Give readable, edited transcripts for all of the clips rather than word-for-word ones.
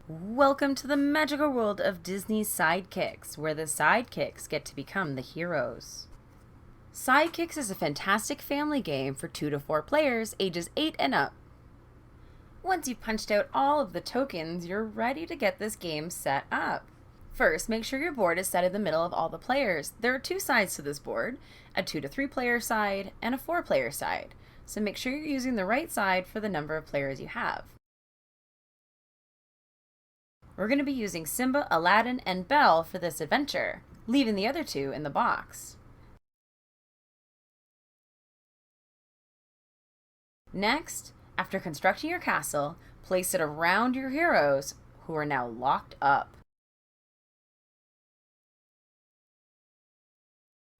Welcome to the magical world of Disney Sidekicks, where the sidekicks get to become the heroes. Sidekicks is a fantastic family game for 2 to 4 players, ages 8 and up. Once you've punched out all of the tokens, you're ready to get this game set up. First, make sure your board is set in the middle of all the players. There are 2 sides to this board, a 2 to 3 player side and a 4 player side. So make sure you're using the right side for the number of players you have. We're going to be using Simba, Aladdin, and Belle for this adventure, leaving the other 2 in the box. Next, after constructing your castle, place it around your heroes, who are now locked up.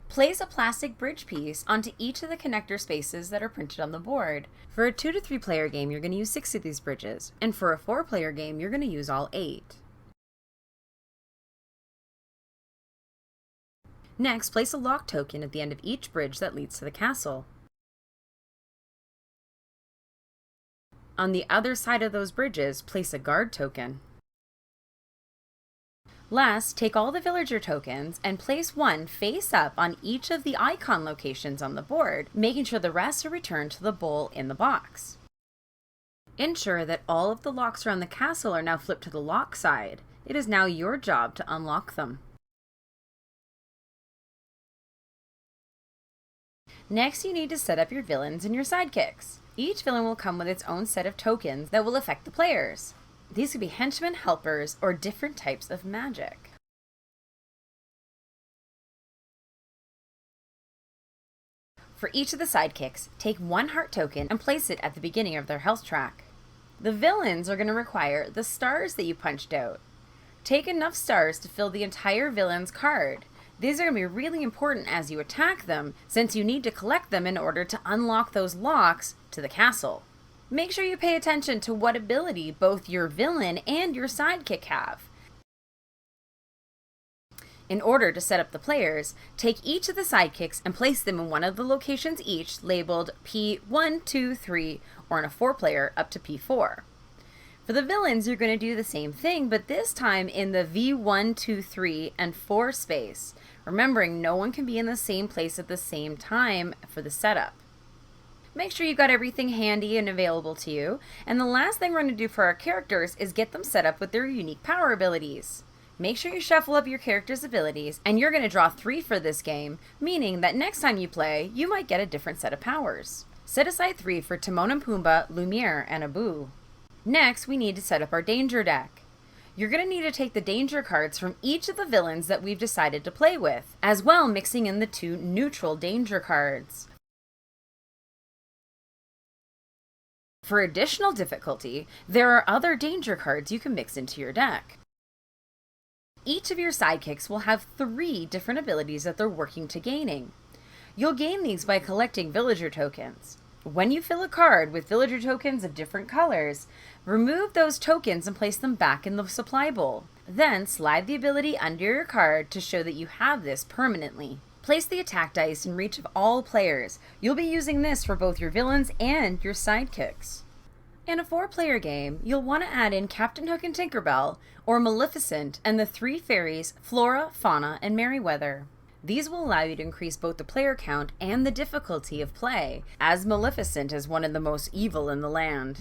Place a plastic bridge piece onto each of the connector spaces that are printed on the board. For a 2 to 3 player game, you're going to use 6 of these bridges, and for a 4 player game, you're going to use all 8. Next, place a lock token at the end of each bridge that leads to the castle. On the other side of those bridges, place a guard token. Last, take all the villager tokens and place one face up on each of the icon locations on the board, making sure the rest are returned to the bowl in the box. Ensure that all of the locks around the castle are now flipped to the lock side. It is now your job to unlock them. Next, you need to set up your villains and your sidekicks. Each villain will come with its own set of tokens that will affect the players. These could be henchmen, helpers, or different types of magic. For each of the sidekicks, take 1 heart token and place it at the beginning of their health track. The villains are going to require the stars that you punched out. Take enough stars to fill the entire villain's card. These are going to be really important as you attack them, since you need to collect them in order to unlock those locks to the castle. Make sure you pay attention to what ability both your villain and your sidekick have. In order to set up the players, take each of the sidekicks and place them in one of the locations each labeled P1, 2, 3, or in a 4 player up to P4. For the villains, you're going to do the same thing, but this time in the V1, 2, 3, and 4 space. Remembering no one can be in the same place at the same time for the setup. Make sure you've got everything handy and available to you. And the last thing we're going to do for our characters is get them set up with their unique power abilities. Make sure you shuffle up your character's abilities, and you're going to draw 3 for this game, meaning that next time you play, you might get a different set of powers. Set aside 3 for Timon and Pumbaa, Lumiere, and Abu. Next, we need to set up our danger deck. You're going to need to take the danger cards from each of the villains that we've decided to play with, as well mixing in the 2 neutral danger cards. For additional difficulty, there are other danger cards you can mix into your deck. Each of your sidekicks will have 3 different abilities that they're working to gaining. You'll gain these by collecting villager tokens. When you fill a card with villager tokens of different colors, remove those tokens and place them back in the supply bowl. Then slide the ability under your card to show that you have this permanently. Place the attack dice in reach of all players. You'll be using this for both your villains and your sidekicks. In a 4-player game, you'll want to add in Captain Hook and Tinkerbell, or Maleficent and the 3 fairies Flora, Fauna, and Merryweather. These will allow you to increase both the player count and the difficulty of play, as Maleficent is one of the most evil in the land.